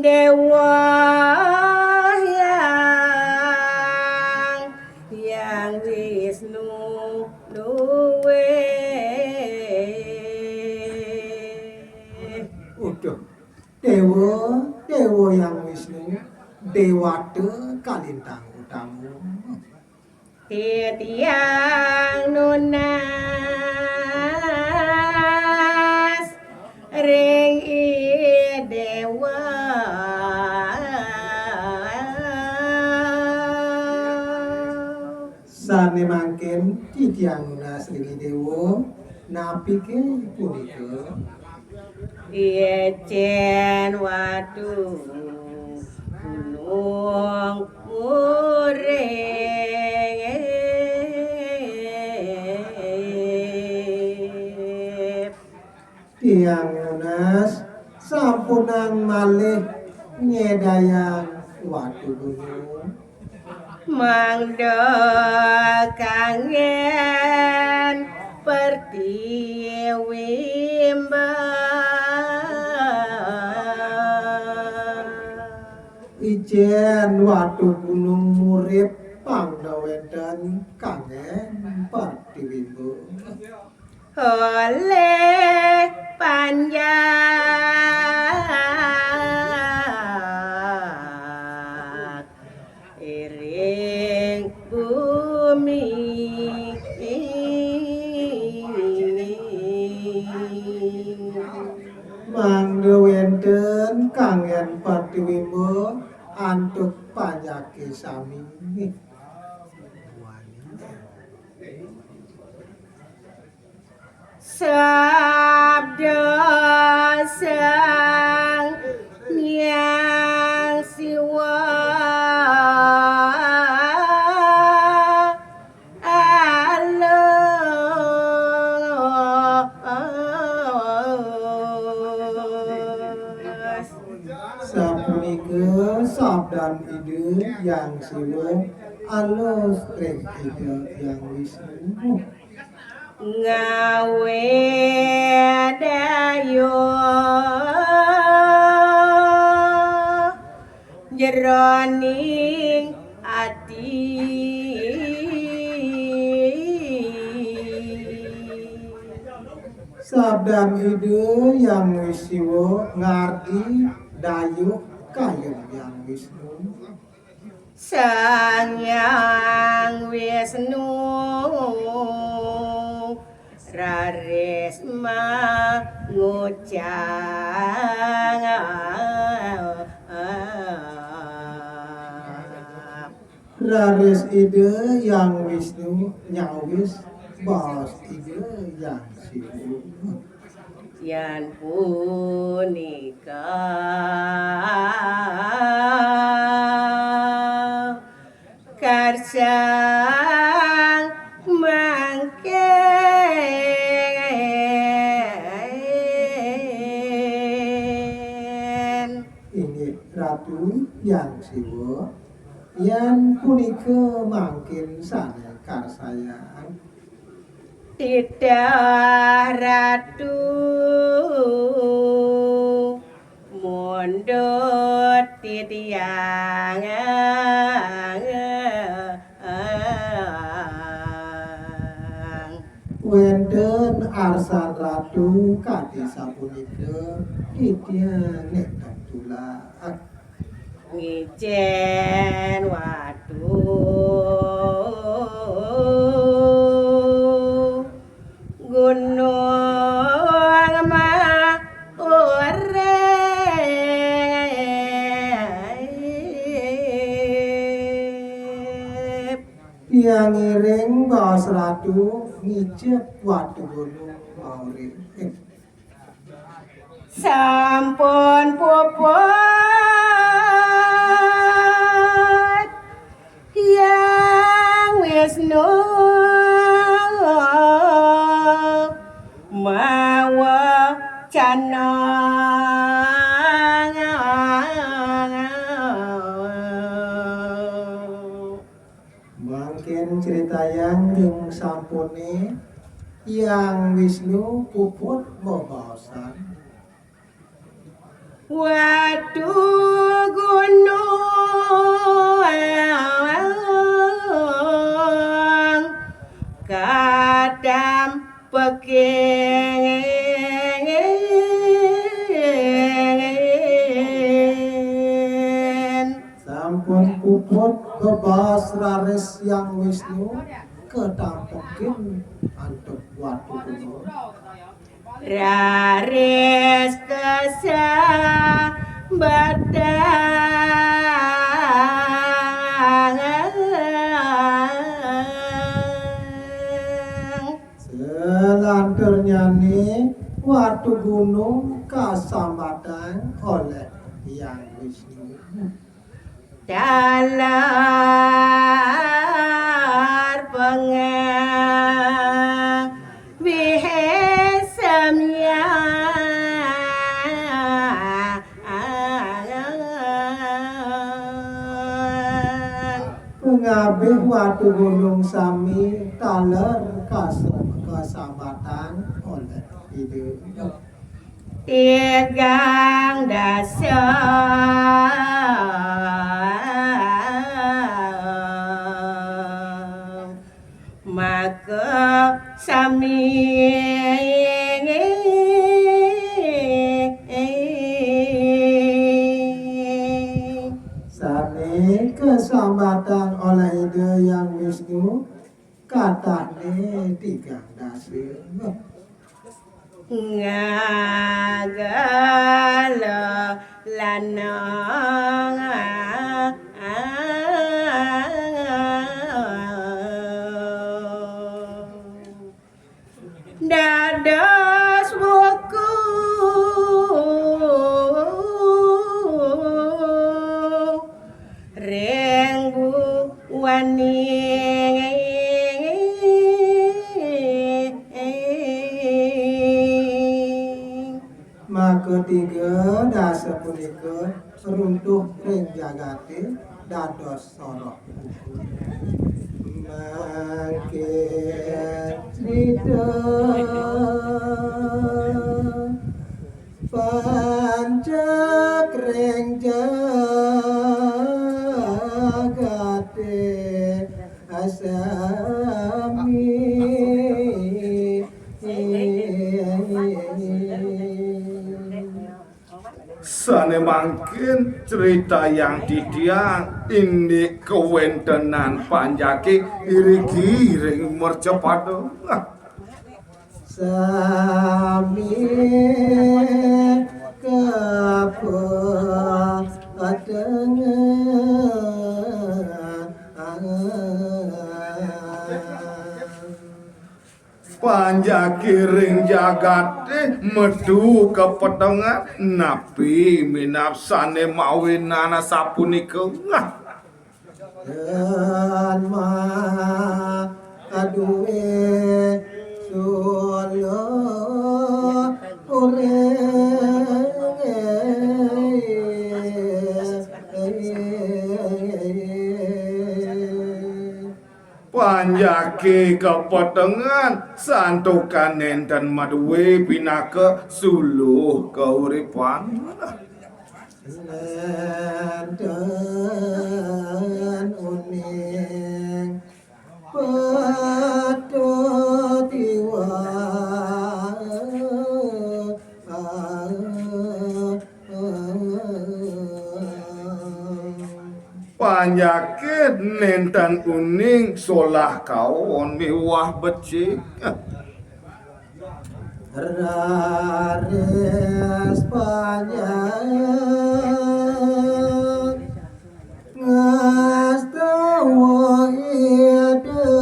Dewa yang Wisnu duwe. Udah, Dewa yang Wisnu, Dewata kalintang utamu. Titiang nunas ring dewa Sane mangken titiang nunas ringi dewa napike punika Icen waduh gunung urip tiang nunas sampunang malih nyedayang watu gunung mangdo kangen pertiwimba ijen watu gunung murip pangdawedan kangen partiwimbo oleh panjang iring bumi mangdawenten kangen partiwimbo antuk panyake sami sabda sang Hyang Siwa alus sapunika sabdan ide yang siwo alus ring ide yang Wisnu ngawe dayo jeroning ati sabdan ide yang Wisnu ngarti dayuk kayun yang Wisnu Sang Hyang Wisnu rarisma ngucap raris ide yang Wisnu nyawis bos ide yang Siwu yan punika karsang mangken inggih Ratu yang Siwa yan punika mangkin sana karsayaan tidak ratu mundut titiang wenten arsan ratu kadi sapunika titiang nek tulak ngijen waduh gunung mah urip tiang iring bos ratu ngicep watu gunung maurip sampun puput Hyang Wisnu mawa cana mangken ceritayang ing sampune Hyang Wisnu puput bobosan waduh peking sampun puput bebas raris yang Wisnu ketampekin antep watu kuno raris kesambadang selanturnya nih watu gunung kasambatan oleh yang Wisnu dalar pengah wihesamya pengabih watu gunung sami taler kasambatan oleh ide tigang dasar maka sami sami kesambatan oleh ide yang Wisnu katanya tigang dasar ngagala lanang dadas buku renggu wani maka tiga dasar punika runtuh ring jagate dados sorok makin cerita pancak ring jagate asami sane mangkin cerita yang didiang ini kewentenan panjaki irigi ring mercepado sami panjaki ring jagate medu kepetengan napi minapsane mawinana sapunika dan ma aduwe solo panjaki kepetengan santukan nenten maduwe pinaka suluh keuripan dan uning patutiwa panjaki nenten uning solah kawan miwah becik raris panjang ngastawa ida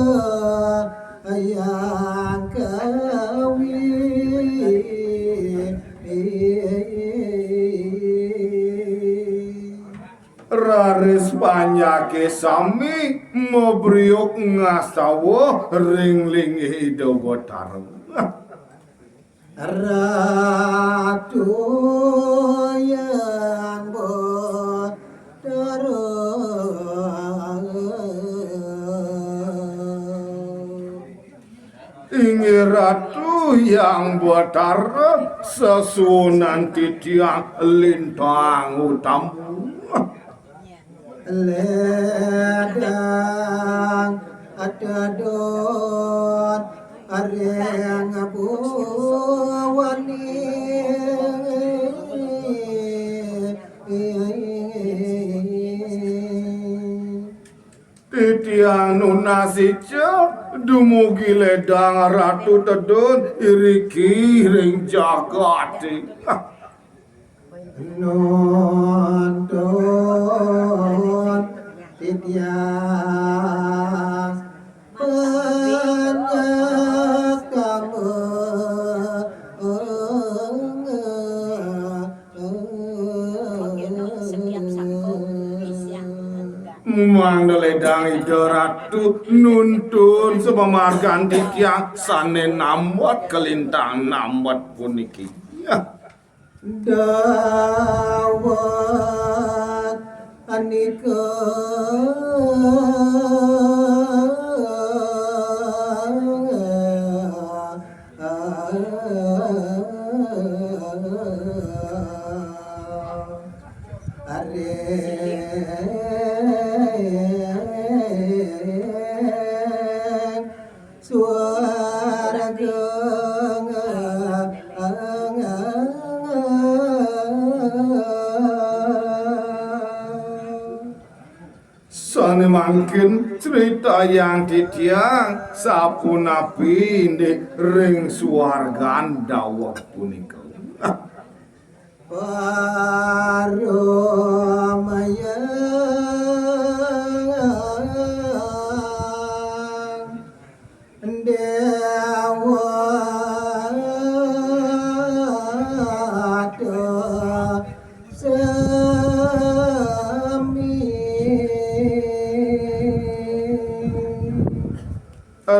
yang kawi raris panjaki sami mobriok ngastawa ringling hidogo tarung ratu yang berdarah ingi ratu yang berdarah sesunan titiang lintang utamu ledang ada don areng wani titiang nunasica dumugi ledang ratu tedun iriki ring jagati nonton titiang Mangda ledang ida ratu nuntun sepamargan titiang sane nambat kelintang nambat puniki dawat anika suara sane mangkin cerita yang titiang sapunapi ring suargan dawak punika Paromaya Dewa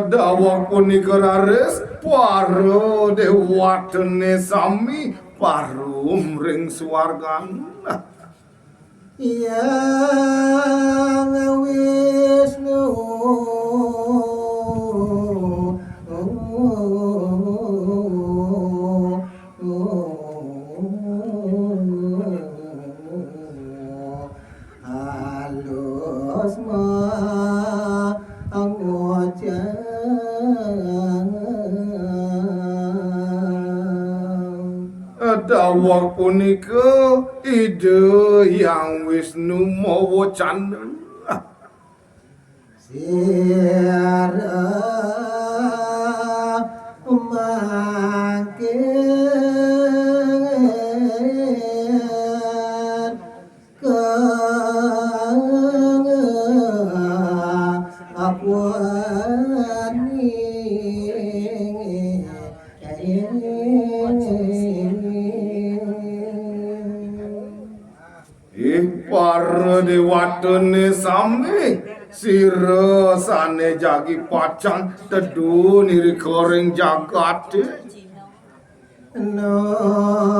dawak punika raris paro dewatene sami parum ring suargan Yang Wisnu halus dawak punika ide yang Wisnu mawa canda Sira mangkin para dewatene sami sira sane jagi pacan tedun iri goreng jagat nonton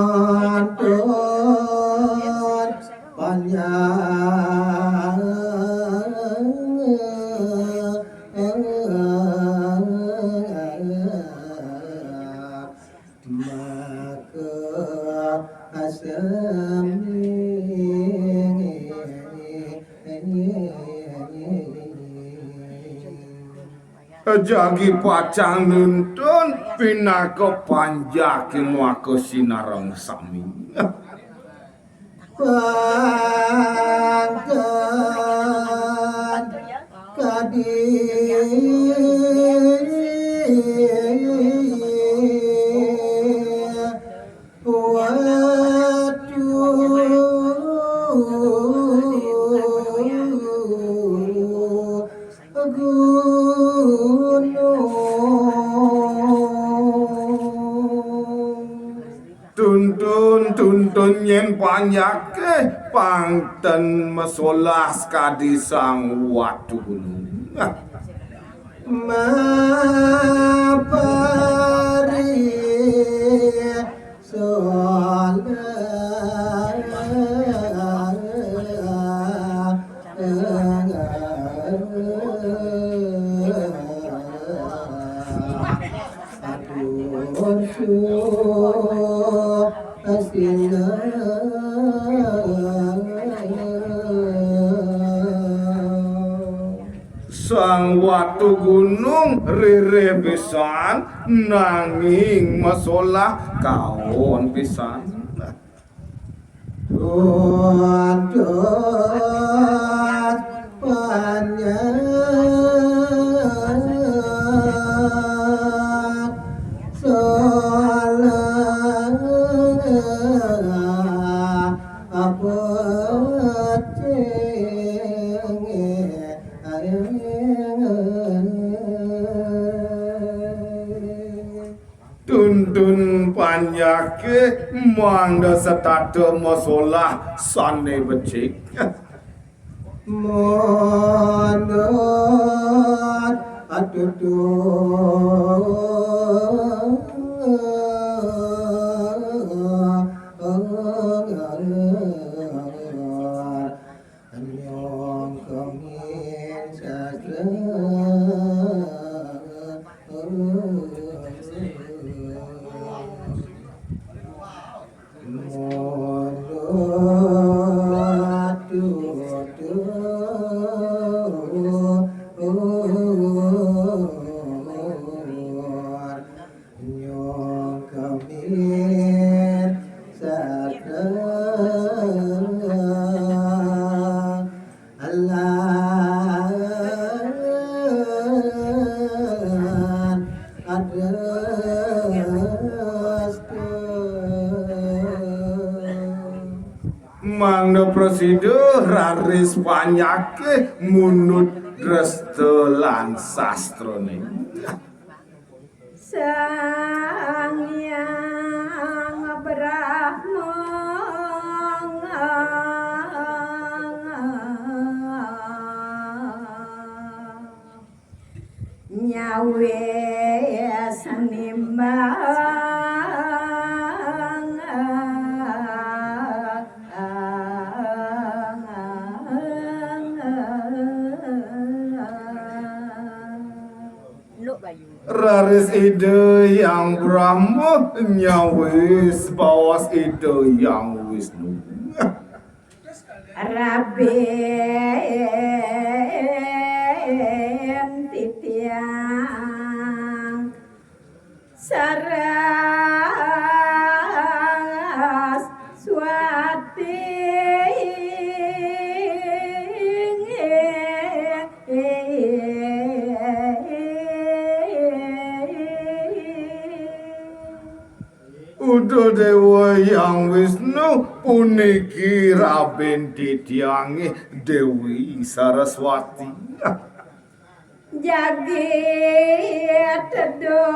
panjang maka asam jagi pacang nuntun pinaka panjaki muaka sinarang sami pangkat tuntun yen panyake pangten mesolas kadisang watu gunung mapari sang watu gunung rere pisan nanging masalah kaon pisan. Tuntut panjang salah apa Tuntun panjake mangda setata masalah sane becik. Mondot anyong kemin sastra Mangda prosedur raris panyake munut restolan sastrone. Sang Hyang Brahma nyawe sanimbang Raris ide yang Brahma nyawis bawas ide yang Wisnu. Raben titiang saras swati Udah dewa yang Wisnu puniki Raben titiangi Dewi Saraswati. Jagit dong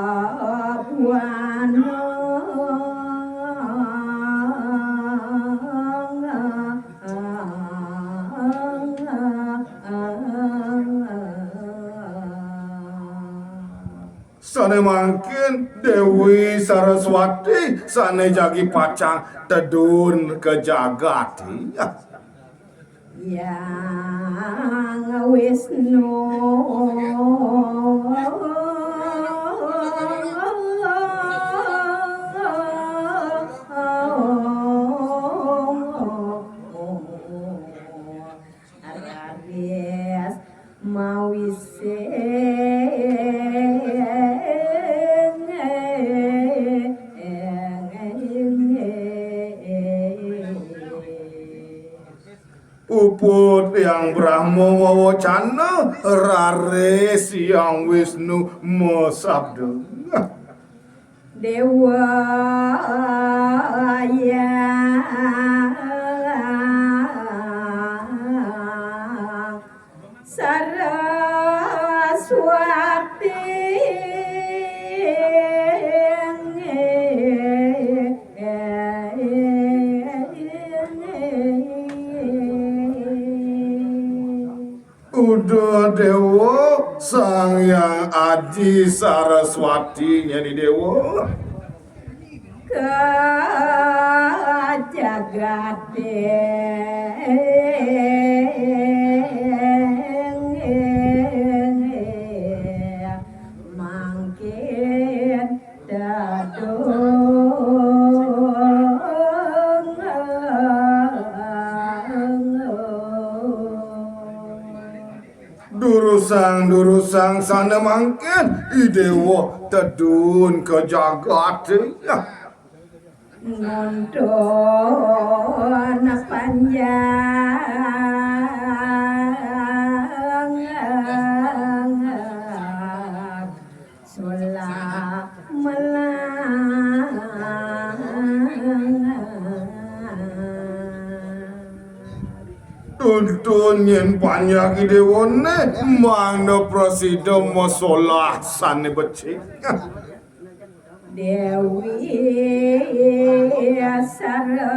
kapuana Sane mangkin Dewi Saraswati sane jagi pacang tedun ke jagati. Yang Wisnu Aries mawise Puput yang Brahma wawacana raris yang Wisnu masabda. Dewa yang Saraswati Udah dewa sang yang Adi Saraswati nyani dewa. Kajagate durusang sana mangken idewo tedun ke jagat Nonton panjang Sulak melang tuntun yen banyak idewone mangno prasido masalah sane becik Dewi Saraswati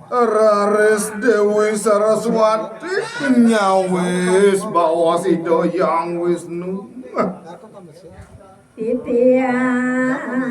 Raris Dewi Saraswati nyawis bawa si doyang Wisnu yang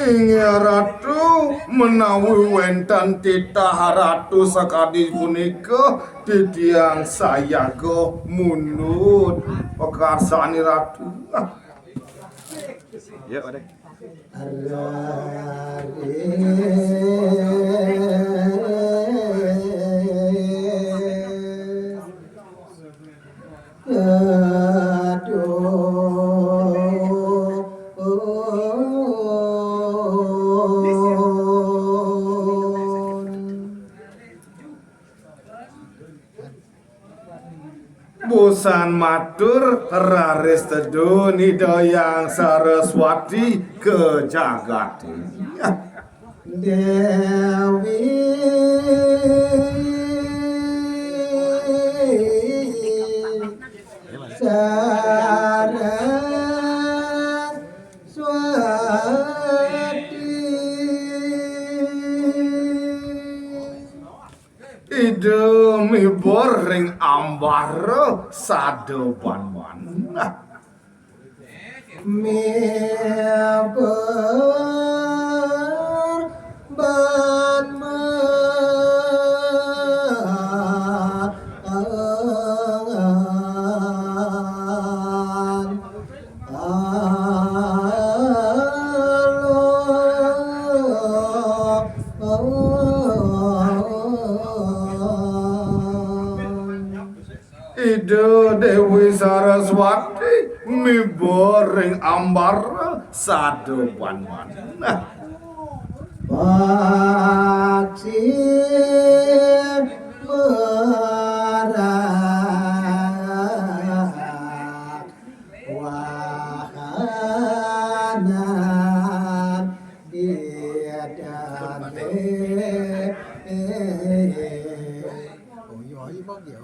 Inge ratu menawi wenten titah ratu sakadi punika titiang sayaga munut pekarsani ratu. Ya, Adek. Bosan matur raris tedun Hidayang Saraswati ke jagat Dewi Saraswati Idemi boring ambar sadeban-ban Ide Dewi Saraswati mi boring ambar sadeban-ban Paksi merak wahanan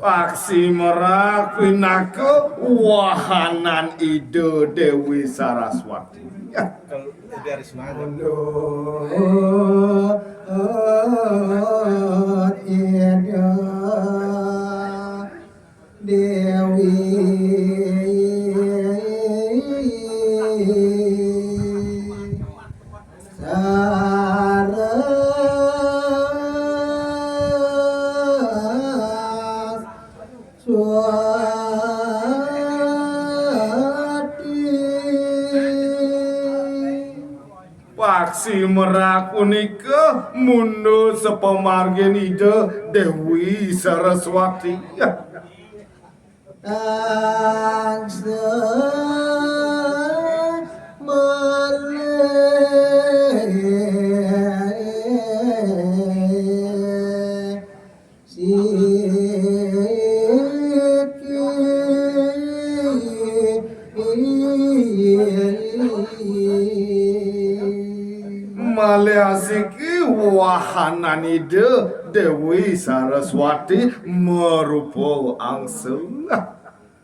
Paksi merak pinaka wahanan ide Dewi Saraswati Paksi merak punika mundur sepemargen ide Dewi Saraswati niki wahananide Dewi Saraswati merupa angsel.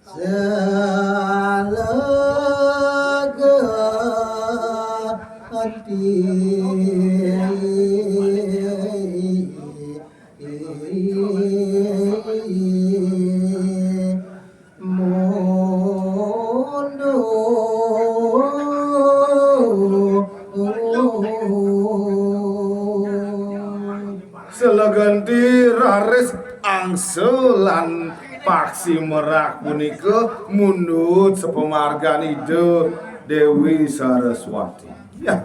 Salaga hati Selaganti raris angselan paksi merak punika mundut sepemarganide Dewi Saraswati. Ya.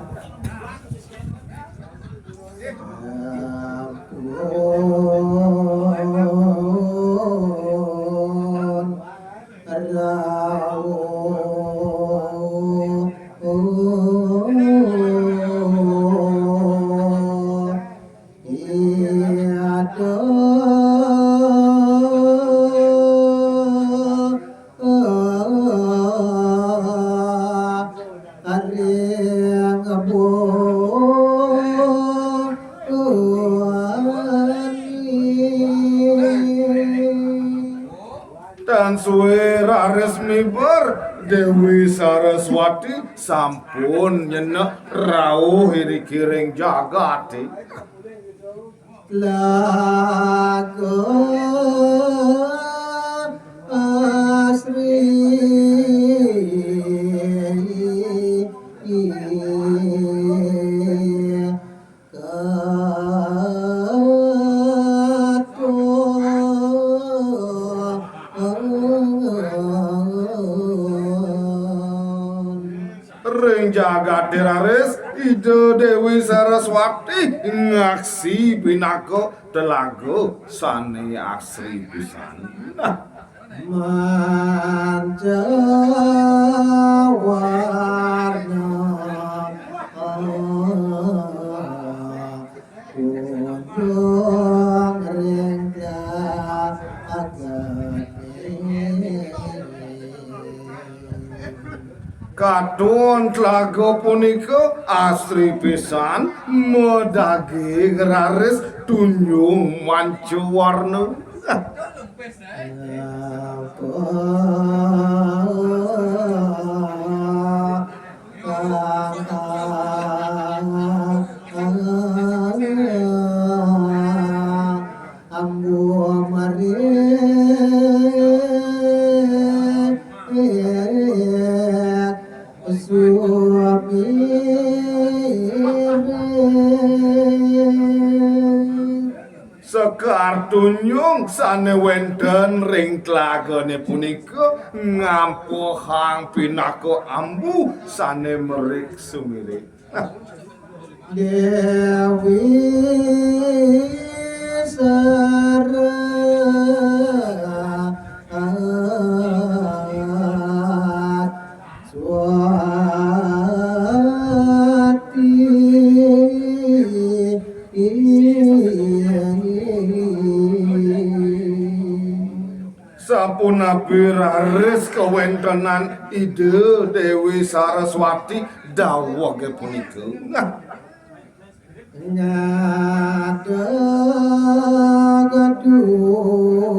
Dan suwe raris miber Dewi Saraswati sampun nyenek rawuh iri-kiring jagate. Laga asri Ring jagate raris ide Dewi Saraswati ngaksi pinaka telaga sane asri pisan. manca warna kunjung rengga Kadon telaga punika asri pisan medage raris tunjung manca warna. Sekar tunjung sane wenten ring tlagane punika ngampuhang pinaka ambu sane merik sumirik. Dewi Sapunapi raris kewentenan ide Dewi Saraswati dawuh punika. nyata gaduh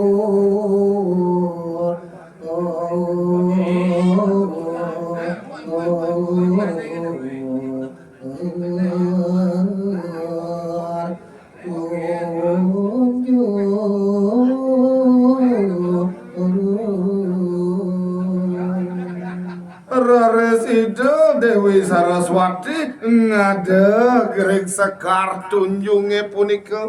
Raris ide Dewi Saraswati ngade gering sekar tunjunge punika.